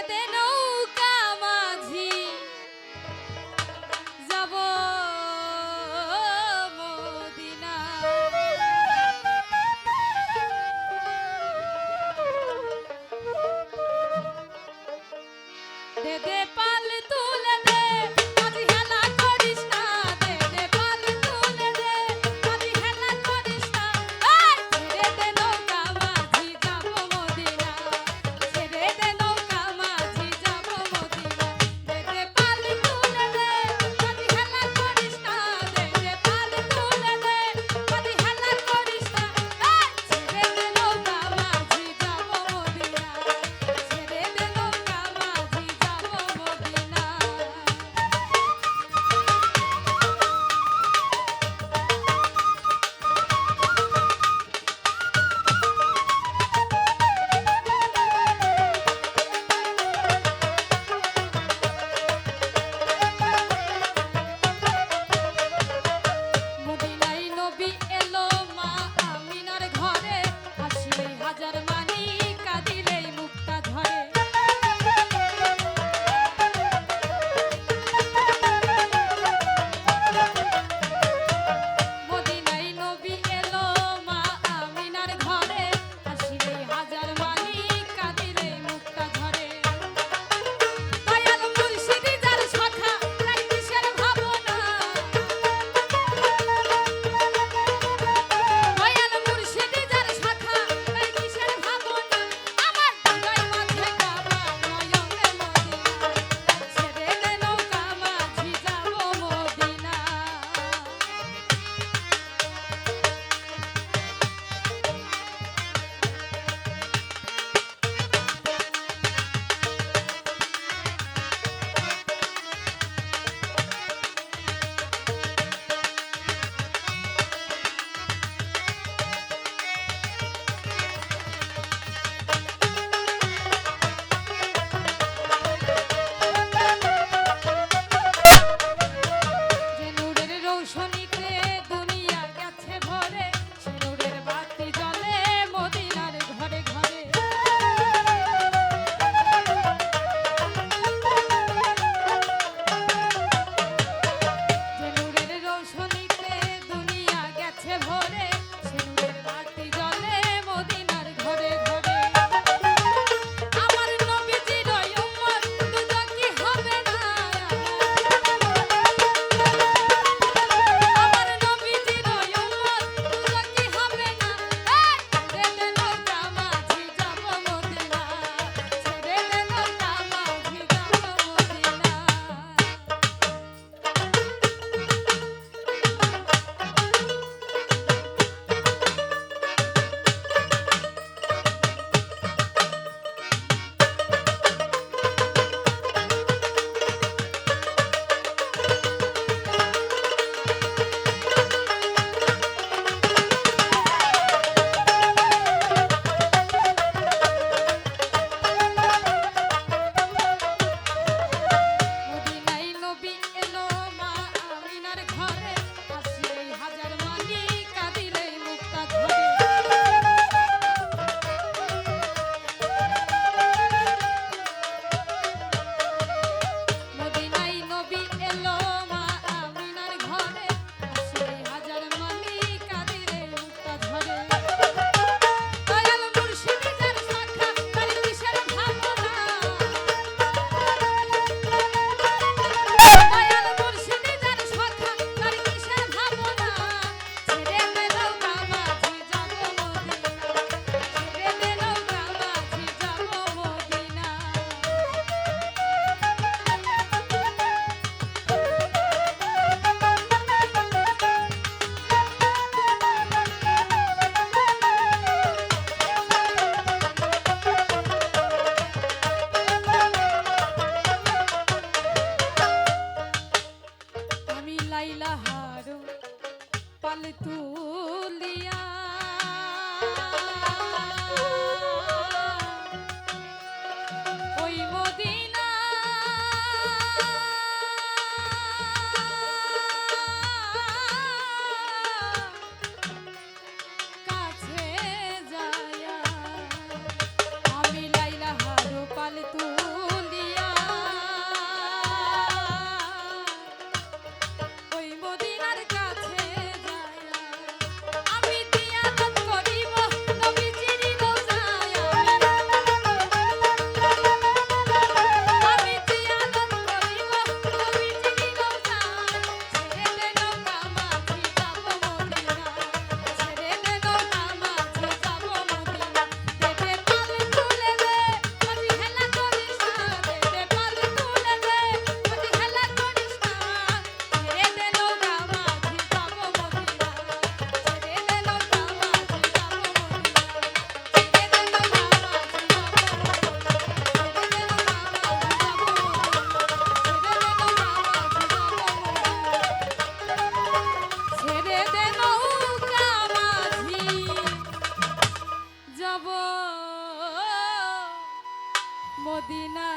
দে নৌকা মাঝি যাব মদিনা। দে দে পাল তুলে দে মাঝি হেলা করিস না। দে দে পাল তুলে দে মাঝি হেলা করিস না। ছেড়ে দে নৌকা মাঝি যাব মদিনা। ছেড়ে দে নৌকা মাঝি যাব মদিনা। দে দে পাল তুলে দে মাঝি হেলা করিস না। দে দে পাল তুলে দে মাঝি হেলা করিস না। ছেড়ে দে নৌকা মাঝি যাব মদিনা। ছেড়ে দে নৌকা মাঝি যাব মদিনা। মদিনায় নবী এলো মা আমিনার ঘরে। আসিলেই হাজার মানি কাঁদিলেই মুক্তা ঝরে। মদিনায় নবী এলো মা আমিনার ঘরে। আসিলেই হাজার মানি কাঁদিলেই মুক্তা ঝরে। দয়াল মুর্শিদি যার শাখা তাই কিসের ভাবনা। দয়াল মুর্শিদি যার শাখা তাই কিসের ভাবনা। আমার হৃদয় মাঝে কাবা নয়নে মদিনা। ছেড়ে দে নৌকা মাঝি যাব মদিনা। যে নূরের রৌশনীতে দুনিয়া গেছে ভরে। সে নূরের বাতি জ্বলে মদিনার ঘরে ঘরে। যে নূরের রৌশনীতে দুনিয়া গেছে ভরে। সে নূরের বাতি জ্বলে মদিনার ঘরে ঘরে। আমার নবীজির উম্মত দুজকি হবে না। আমার নবীজির উম্মত দুজকি হবে না। ছেড়ে দে নৌকা মাঝি যাব মদিনা। ছেড়ে দে নৌকা মাঝি যাব মদিনা। মদিনা